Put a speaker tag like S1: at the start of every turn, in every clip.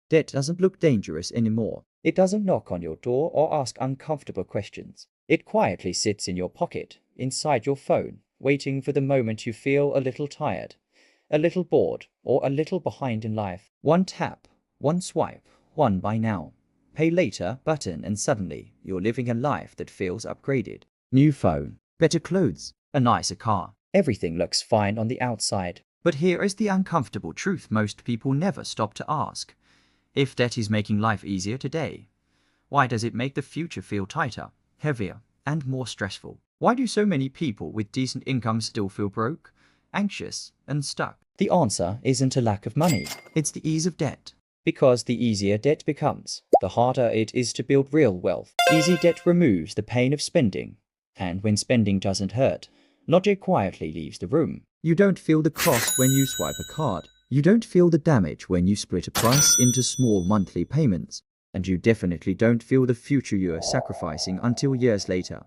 S1: Debt doesn't look dangerous anymore. It doesn't knock on your door or ask uncomfortable questions. It quietly sits in your pocket, inside your phone, waiting for the moment you feel a little tired, a little bored, or a little behind in life. One tap, one swipe, one buy now, pay later button, and suddenly you're living a life that feels upgraded. New phone, better clothes, a nicer car. Everything looks fine on the outside. But here is the uncomfortable truth most people never stop to ask. If debt is making life easier today, why does it make the future feel tighter, heavier, and more stressful? Why do so many people with decent incomes still feel broke, anxious, and stuck? The answer isn't a lack of money, it's the ease of debt. Because the easier debt becomes, the harder it is to build real wealth. Easy debt removes the pain of spending, and when spending doesn't hurt, logic quietly leaves the room. You don't feel the cost when you swipe a card. You don't feel the damage when you split a price into small monthly payments. And you definitely don't feel the future you are sacrificing until years later,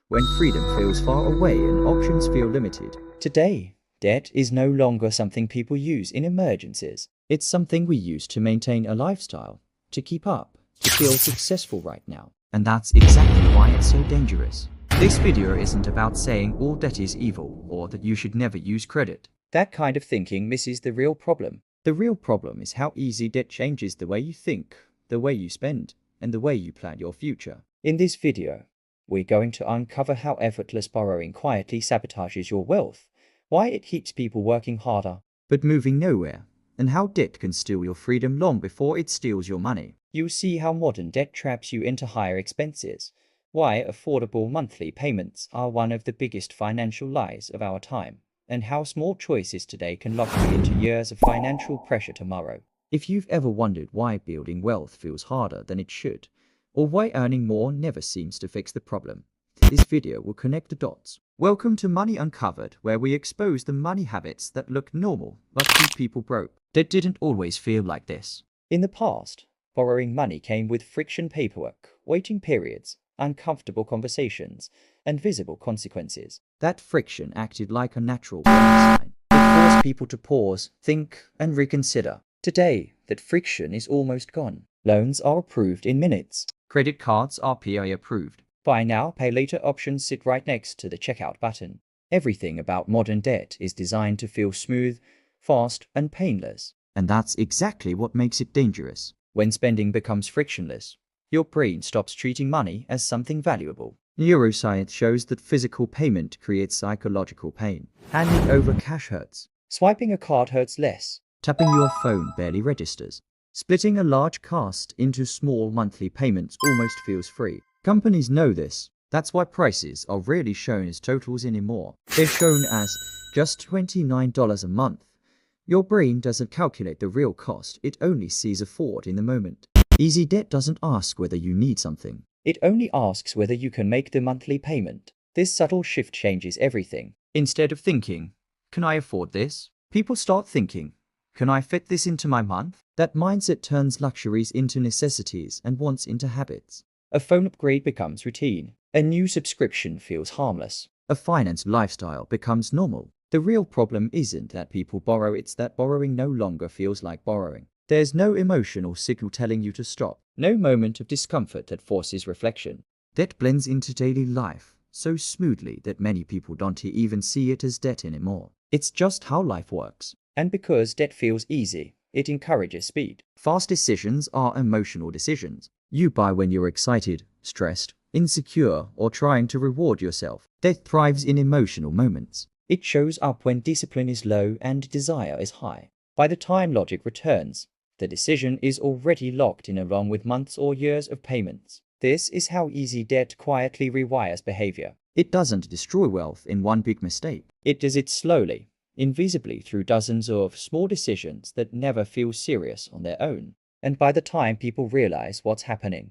S1: when freedom feels far away and options feel limited. Today, debt is no longer something people use in emergencies. It's something we use to maintain a lifestyle, to keep up, to feel successful right now. And that's exactly why it's so dangerous. This video isn't about saying all debt is evil or that you should never use credit. That kind of thinking misses the real problem. The real problem is how easy debt changes the way you think, the way you spend, and the way you plan your future. In this video, we're going to uncover how effortless borrowing quietly sabotages your wealth, why it keeps people working harder but moving nowhere, and how debt can steal your freedom long before it steals your money. You'll see how modern debt traps you into higher expenses, why affordable monthly payments are one of the biggest financial lies of our time, and how small choices today can lock you into years of financial pressure tomorrow. If you've ever wondered why building wealth feels harder than it should, or why earning more never seems to fix the problem, this video will connect the dots. Welcome to Money Uncovered, where we expose the money habits that look normal but keep people broke. Debt didn't always feel like this. In the past, borrowing money came with friction, paperwork, waiting periods, uncomfortable conversations, and visible consequences. That friction acted like a natural warning sign. It forced people to pause, think, and reconsider. Today, that friction is almost gone. Loans are approved in minutes. Credit cards are PI approved. Buy now, pay later options sit right next to the checkout button. Everything about modern debt is designed to feel smooth, fast, and painless. And that's exactly what makes it dangerous. When spending becomes frictionless, your brain stops treating money as something valuable. Neuroscience shows that physical payment creates psychological pain. Handing over cash hurts. Swiping a card hurts less. Tapping your phone barely registers. Splitting a large cost into small monthly payments almost feels free. Companies know this. That's why prices are rarely shown as totals anymore. They're shown as just $29 a month. Your brain doesn't calculate the real cost, it only sees afford in the moment. Easy debt doesn't ask whether you need something. It only asks whether you can make the monthly payment. This subtle shift changes everything. Instead of thinking, can I afford this? People start thinking, can I fit this into my month? That mindset turns luxuries into necessities and wants into habits. A phone upgrade becomes routine. A new subscription feels harmless. A finance lifestyle becomes normal. The real problem isn't that people borrow, it's that borrowing no longer feels like borrowing. There's no emotional signal telling you to stop. No moment of discomfort that forces reflection. Debt blends into daily life so smoothly that many people don't even see it as debt anymore. It's just how life works. And because debt feels easy, it encourages speed. Fast decisions are emotional decisions. You buy when you're excited, stressed, insecure, or trying to reward yourself. Debt thrives in emotional moments. It shows up when discipline is low and desire is high. By the time logic returns, the decision is already locked in along with months or years of payments. This is how easy debt quietly rewires behavior. It doesn't destroy wealth in one big mistake. It does it slowly, invisibly through dozens of small decisions that never feel serious on their own. And by the time people realize what's happening,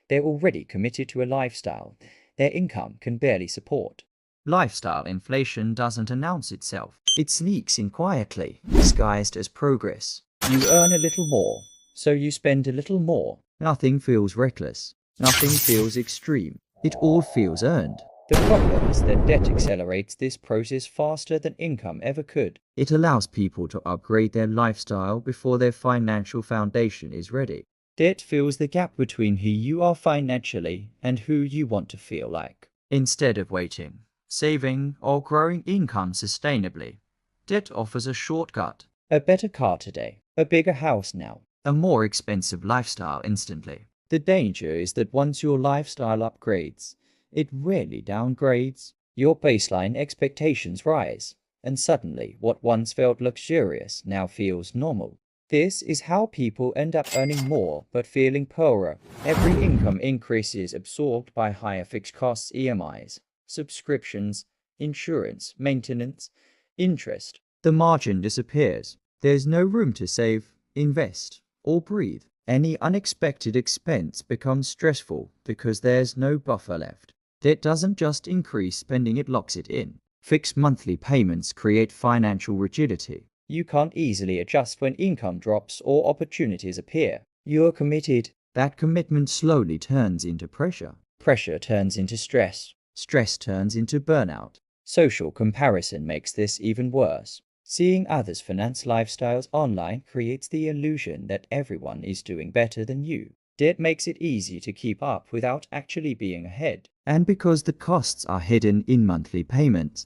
S1: they're already committed to a lifestyle their income can barely support. Lifestyle inflation doesn't announce itself. It sneaks in quietly, disguised as progress. You earn a little more, so you spend a little more. Nothing feels reckless. Nothing feels extreme. It all feels earned. The problem is that debt accelerates this process faster than income ever could. It allows people to upgrade their lifestyle before their financial foundation is ready. Debt fills the gap between who you are financially and who you want to feel like. Instead of waiting, saving, or growing income sustainably, debt offers a shortcut. A better car today, a bigger house now, a more expensive lifestyle instantly. The danger is that once your lifestyle upgrades, it rarely downgrades. Your baseline expectations rise, and suddenly what once felt luxurious now feels normal. This is how people end up earning more but feeling poorer. Every income increase is absorbed by higher fixed costs, EMIs, subscriptions, insurance, maintenance, interest. The margin disappears. There's no room to save, invest, or breathe. Any unexpected expense becomes stressful because there's no buffer left. Debt doesn't just increase spending, it locks it in. Fixed monthly payments create financial rigidity. You can't easily adjust when income drops or opportunities appear. You're committed. That commitment slowly turns into pressure. Pressure turns into stress. Stress turns into burnout. Social comparison makes this even worse. Seeing others' finance lifestyles online creates the illusion that everyone is doing better than you. Debt makes it easy to keep up without actually being ahead. And because the costs are hidden in monthly payments,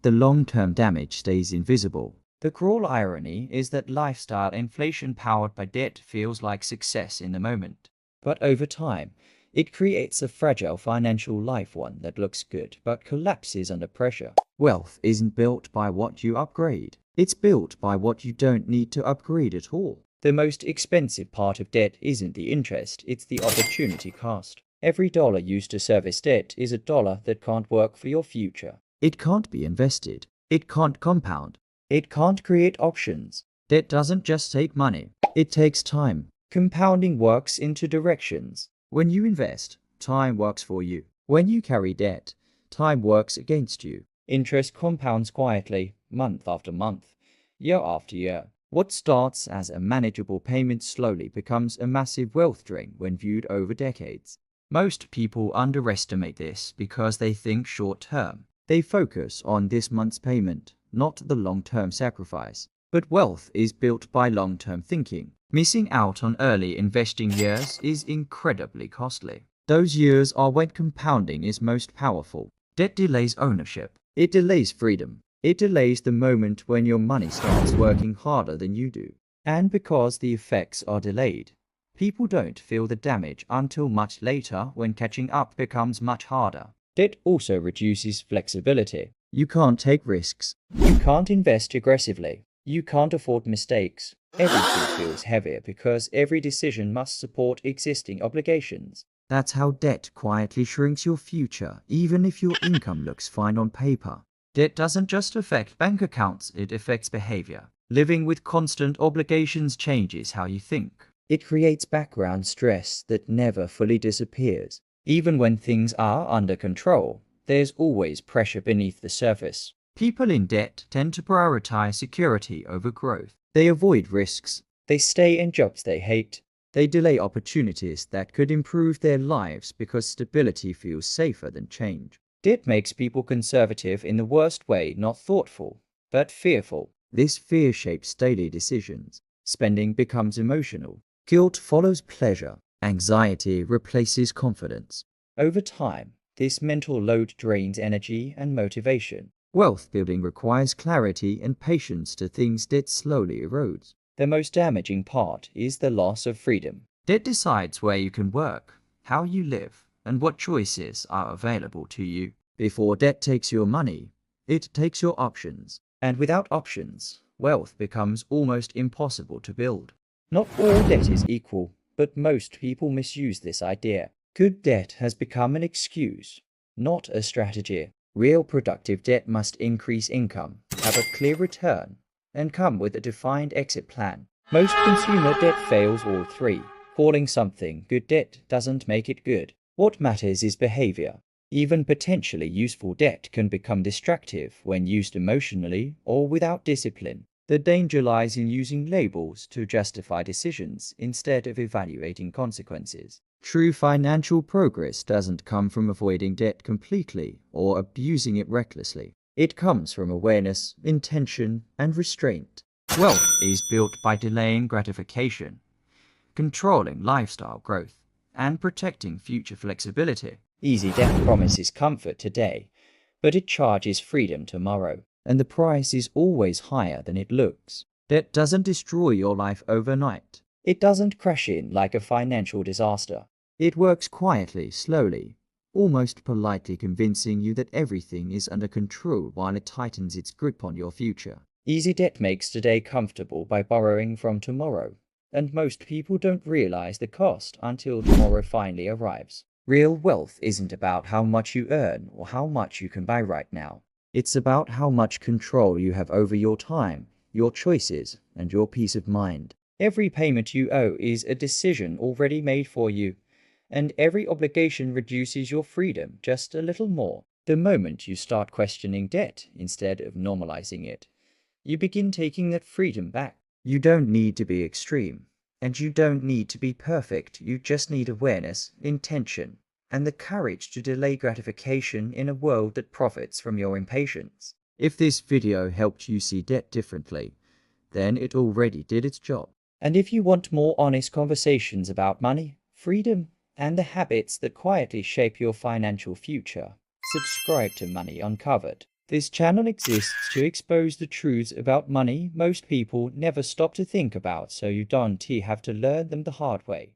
S1: the long-term damage stays invisible. The cruel irony is that lifestyle inflation powered by debt feels like success in the moment. But over time, it creates a fragile financial life, one that looks good but collapses under pressure. Wealth isn't built by what you upgrade. It's built by what you don't need to upgrade at all. The most expensive part of debt isn't the interest, it's the opportunity cost. Every dollar used to service debt is a dollar that can't work for your future. It can't be invested. It can't compound. It can't create options. Debt doesn't just take money. It takes time. Compounding works in two directions. When you invest, time works for you. When you carry debt, time works against you. Interest compounds quietly, month after month, year after year. What starts as a manageable payment slowly becomes a massive wealth drain when viewed over decades. Most people underestimate this because they think short-term. They focus on this month's payment, not the long-term sacrifice. But wealth is built by long-term thinking. Missing out on early investing years is incredibly costly. Those years are when compounding is most powerful. Debt delays ownership. It delays freedom. It delays the moment when your money starts working harder than you do. And because the effects are delayed, people don't feel the damage until much later when catching up becomes much harder. Debt also reduces flexibility. You can't take risks. You can't invest aggressively. You can't afford mistakes. Everything feels heavier because every decision must support existing obligations. That's how debt quietly shrinks your future, even if your income looks fine on paper. Debt doesn't just affect bank accounts, it affects behavior. Living with constant obligations changes how you think. It creates background stress that never fully disappears. Even when things are under control, there's always pressure beneath the surface. People in debt tend to prioritize security over growth. They avoid risks. They stay in jobs they hate. They delay opportunities that could improve their lives because stability feels safer than change. Debt makes people conservative in the worst way, not thoughtful, but fearful. This fear shapes daily decisions. Spending becomes emotional. Guilt follows pleasure. Anxiety replaces confidence. Over time, this mental load drains energy and motivation. Wealth building requires clarity and patience to things debt slowly erodes. The most damaging part is the loss of freedom. Debt decides where you can work, how you live, and what choices are available to you. Before debt takes your money, it takes your options. And without options, wealth becomes almost impossible to build. Not all debt is equal, but most people misuse this idea. Good debt has become an excuse, not a strategy. Real productive debt must increase income, have a clear return, and come with a defined exit plan. Most consumer debt fails all three. Calling something good debt doesn't make it good. What matters is behavior. Even potentially useful debt can become destructive when used emotionally or without discipline. The danger lies in using labels to justify decisions instead of evaluating consequences. True financial progress doesn't come from avoiding debt completely or abusing it recklessly. It comes from awareness, intention, and restraint. Wealth is built by delaying gratification, controlling lifestyle growth, and protecting future flexibility. Easy debt promises comfort today, but it charges freedom tomorrow, and the price is always higher than it looks. Debt doesn't destroy your life overnight. It doesn't crash in like a financial disaster. It works quietly, slowly, almost politely convincing you that everything is under control while it tightens its grip on your future. Easy debt makes today comfortable by borrowing from tomorrow, and most people don't realize the cost until tomorrow finally arrives. Real wealth isn't about how much you earn or how much you can buy right now. It's about how much control you have over your time, your choices, and your peace of mind. Every payment you owe is a decision already made for you, and every obligation reduces your freedom just a little more. The moment you start questioning debt instead of normalizing it, you begin taking that freedom back. You don't need to be extreme, and you don't need to be perfect. You just need awareness, intention, and the courage to delay gratification in a world that profits from your impatience. If this video helped you see debt differently, then it already did its job. And if you want more honest conversations about money, freedom, and the habits that quietly shape your financial future, subscribe to Money Uncovered. This channel exists to expose the truths about money most people never stop to think about, so you don't have to learn them the hard way.